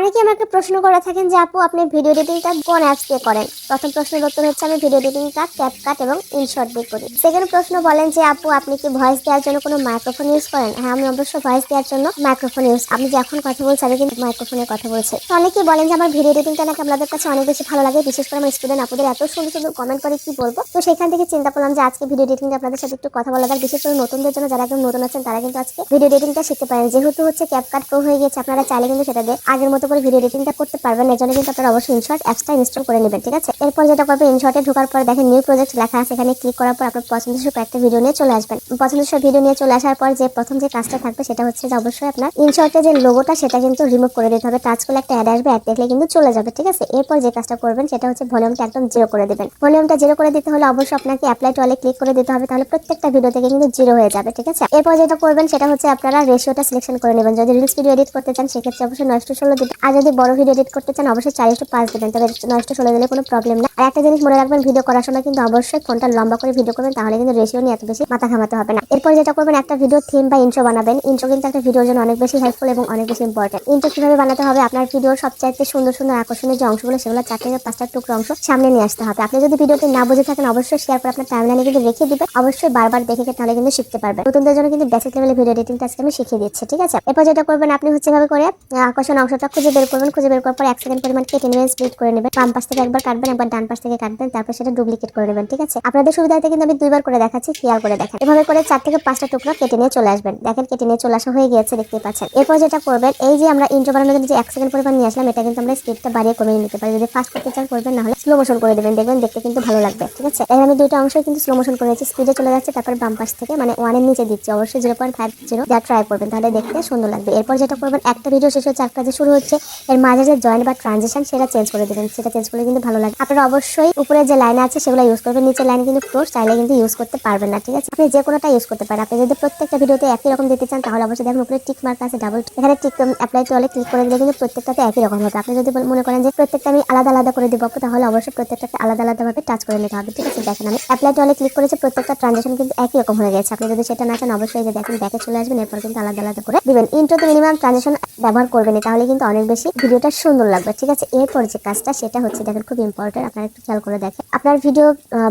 অনেকে আমাকে প্রশ্ন করে থাকেন যে আপু আপনি ভিডিও এডিটিংটা কোন অ্যাপস দিয়ে করেন। প্রথম প্রশ্নের উত্তর হচ্ছে আমি ভিডিও এডিটিংটা ক্যাপকাট এবং ইনশট দিয়ে করি। সেকেন্ড প্রশ্ন বলেন যে আপু আপনি কি ভয়েস দেওয়ার জন্য কোনো মাইক্রোফোন ইউজ করেন? হ্যাঁ, আমি অবশ্যই ভয়েস দেওয়ার জন্য মাইক্রোফোন ইউজ। আমি যে এখন কথা বলছি আমি কিন্তু মাইক্রোফোনের কথা বলছি। তো অনেকেই বলেন যে আমার ভিডিও এডিটিংটা নাকি আপনাদের কাছে অনেক বেশি ভালো লাগে, বিশেষ করে আমার স্টুডেন্ট আপুদের এত সুন্দর সুন্দর কমেন্ট করে কি বলবো। তো সেখান থেকে চিন্তা করলাম যে আজকে ভিডিও এডিটিংটা আপনাদের সাথে একটু কথা বলা যাক, বিশেষ করে নতুনদের জন্য, যারা একদম নতুন আছেন তারা কিন্তু আজকে ভিডিও এডিটিংটা শিখতে পারেন। যেহেতু হচ্ছে ক্যাপকাট প্রো হয়ে গেছে, আপনারা চাইলে কিন্তু সেটা দিয়ে আগের মতো করে ভিডিও এডিটিংটা করতে পারবেন। এর জন্য কিন্তু আপনারা অবশ্যই ইনশট অ্যাপসটা ইনস্টল করে নেবেন, ঠিক আছে। এরপর যেটা করবেন, ইনশটে ঢোকার পর দেখেন নিউ প্রজেক্ট লেখা আছে, এখানে ক্লিক করার পর আপনার পছন্দের কয়েকটা ভিডিও নিয়ে চলে আসবেন। পছন্দের ভিডিও নিয়ে চলে আসার পর যে প্রথম যে কাজটা থাকবে সেটা হচ্ছে যে অবশ্যই আপনার ইনশটে যে লোগোটা সেটা কিন্তু রিমুভ করে দিতে হবে। টাচ করলে একটা অ্যাড আসবে, অ্যাড দেখলে কিন্তু চলে যাবে, ঠিক আছে। এরপর যে কাজটা করবেন সেটা হচ্ছে ভলিউমটা একদম জিরো করে দেবেন। ভলিউমটা জিরো করে দিতে হলে অবশ্যই আপনাকে অ্যাপ্লাই টু অলে ক্লিক করে দিতে হবে, তাহলে প্রত্যেকটা ভিডিও থেকে কিন্তু জিরো হয়ে যাবে, ঠিক আছে। এরপর যেটা করবেন সেটা হচ্ছে আপনারা রেশিওটা সিলেকশন করে নেবেন। যদি রিলস ভিডিও এডিট করতে চান সেক্ষেত্রে অবশ্যই 9:16 দিবেন, আর যদি বড় ভিডিও এডিট করতে চান অবশ্যই 4:5 দিবেন। তবে 9:16 দিলে কোনো প্রবলেম না। আর একটা জিনিস মনে রাখবেন, ভিডিও করার সময় কিন্তু অবশ্যই ফোনটা লম্বা করে ভিডিও করবেন, তাহলে কিন্তু রেশিও নিয়ে এত বেশি মাথা ঘামাতে হবে না। এরপর যেটা করবেন, একটা ভিডিও থিম বা ইন্ট্রো বানাবেন। ইন্ট্রো কিন্তু একটা ভিডিওর জন্য অনেক বেশি হেল্পফুল এবং অনেক বেশি ইম্পর্টেন্ট। ইন্ট্রো কিভাবে বানাতে হবে, আপনার ভিডিওর সবচাইতে সুন্দর সুন্দর আকর্ষণীয় যে অংশগুলো সেগুলো 4 থেকে 5টা টুকরো অংশ সামনে নিয়ে আসতে হবে। আপনি যদি ভিডিওটি না বুঝে থাকেন অবশ্যই শেয়ার করে আপনার টাইমলাইনে কিন্তু রেখে দিবেন। অবশ্যই বারবার দেখে তাহলে কিন্তু শিখতে পারবেন। নতুনদের জন্য কিন্তু বেসিক লেভেলে ভিডিও এডিটিংটা আজকে আমি শিখিয়ে দিচ্ছি, ঠিক আছে। এরপর যেটা করবেন, আপনি হচ্ছে এভাবে করে আকর্ষণ অংশটা খুঁজে বের করবেন। খুঁজে বের করার পর 1 সেকেন্ড পরিমাণ কেটে নেবেন, স্প্লিট করে নেবেন। বাম পাশ থেকে একবার কাটবেন, একবার ডান পাশ থেকে কাটবেন, তারপর সেটা ডুপ্লিকেট করে নেবেন, ঠিক আছে। আপনাদের সুবিধার্থে কিন্তু আমি 2বার করে দেখাচ্ছি, খেয়াল করে দেখেন। এভাবে করে 4 থেকে 5টা টুকরো কেটে নিয়ে চলে আসবেন। দেখেন কেটে নিয়ে চলে আসা হয়ে গিয়েছে, দেখতেই পাচ্ছেন। এরপর যেটা করবেন, এই যে আমরা ইন্ট্রো বানানোর জন্য যে 1 সেকেন্ড পরিমাণ নিয়ে আসলাম, এটা কিন্তু আমরা স্পিডটা বাড়িয়ে কমিয়ে নিতে পারি। যদি ফাস্ট করতে চান করবেন, না হলে স্লো মোশন করে দেবেন, দেখবেন দেখতে কিন্তু ভালো লাগবে, ঠিক আছে। এখানে আমি 2টা অংশ কিন্তু স্লো মোশন করেছি, স্পিডে চলে যাচ্ছে, তারপর বাম পাশ থেকে মানে 1 এর নিচে দিচ্ছি। অবশ্যই 0.50 যা ট্রাই করবেন, তাহলে দেখতে সুন্দর লাগবে। এরপর যেটা করবেন, একটা ভিডিও শেষ হচ্ছে আর কাজে শুরু হচ্ছে, এর মাঝে যে জয়েন্ট বা ট্রানজিশন সেটা চেঞ্জ করে দেবেন। সেটা চেঞ্জ করলে কিন্তু ভালো লাগে। আপনারা অবশ্যই উপরে যে লাইন আছে সেগুলো ইউজ করবেন, নিচের লাইন কিন্তু ক্লোজ চাইলে কিন্তু ইউজ করতে পারবেন না, ঠিক আছে। আপনি যে কোনোটা ইউজ করতে পারেন। আপনি যদি প্রত্যেকটা ভিডিওতে একই রকম দিতে চান তাহলে অবশ্যই দেখুন উপরে টিক মার্ক আছে, ডাবল এখানে টিক অ্যাপ্লাই টু অলে ক্লিক করে দিলে কিন্তু প্রত্যেকটাতে একই রকম হবে। আপনি যদি মনে করেন যে প্রত্যেকটা আমি আলাদা আলাদা করে দিব, তাহলে অবশ্যই প্রত্যেকটাকে আলাদা আলাদা ভাবে টাচ করে নিতে হবে, ঠিক আছে। দেখেন আমি অ্যাপ্লাই টু অলে ক্লিক করেছি, প্রত্যেকটা ট্রানজিশন কিন্তু একই রকম হয়ে গেছে। আপনি যদি সেটা না চান অবশ্যই যে দেখেন ব্যাকে চলে আসবেন, এরপর কিন্তু আলাদা আলাদা করে দিবেন। ইন্ট্রোতে মিনিমাম ট্রানজিশন ব্যবহার করবেন, তাহলে কিন্তু অনেক বেশি ভিডিওটা সুন্দর লাগবে, ঠিক আছে। এরপর যে কাজটা সেটা হচ্ছে দেখেন খুব ইম্পর্টেন্ট, আপনারা একটু খেয়াল করে দেখেন। আপনার ভিডিও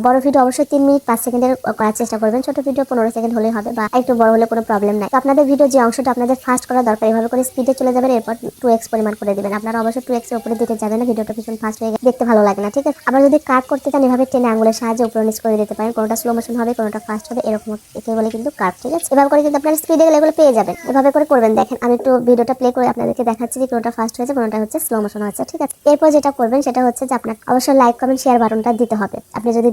বড় ভিডিও অবশ্যই 3 মিনিট 5 সেকেন্ডের করার চেষ্টা করবেন। ছোট ভিডিও 15 সেকেন্ড হলেই হবে, বা একটু বড় হলে কোনো প্রবলেম নাই। তো আপনাদের ভিডিও যে অংশটা আপনাদের ফাস্ট করা দরকার, এভাবে করে স্পিডে চলে যাবেন, এরপর 2x পরিমাণ করে দিবেন। আপনারা অবশ্যই 2x এর উপরে দিতে যাবেন না, ভিডিওটা ভীষণ ফাস্ট হয়ে গেলে দেখতে ভালো লাগে না, ঠিক আছে। আবার যদি কাট করতে চান এভাবে টেনে আঙুলের সাহায্যে উপরে নিচ করে দিতে পারেন। কোনোটা স্লো মোশন হবে, কোনোটা ফাস্ট হবে, এরকম একে বলে কিন্তু কাট, ঠিক আছে। এভাবে করে কিন্তু আপনারা স্পিডে গেলে এগুলো পেয়ে যাবেন। এভাবে করে করবেন। দেখেন আমি একটু ভিডিওটা প্লে করে আপনাদেরকে দেখাচ্ছি যে কোনোটা ফাস্ট হয়েছে, কোনোটা হচ্ছে স্লো মোশন হচ্ছে, ঠিক আছে। এরপর যেটা করবেন সেটা হচ্ছে যে আপনার অবশ্যই লাইক কমেন্ট শেয়ার বাটনটা দিতে হবে। আপনি যদি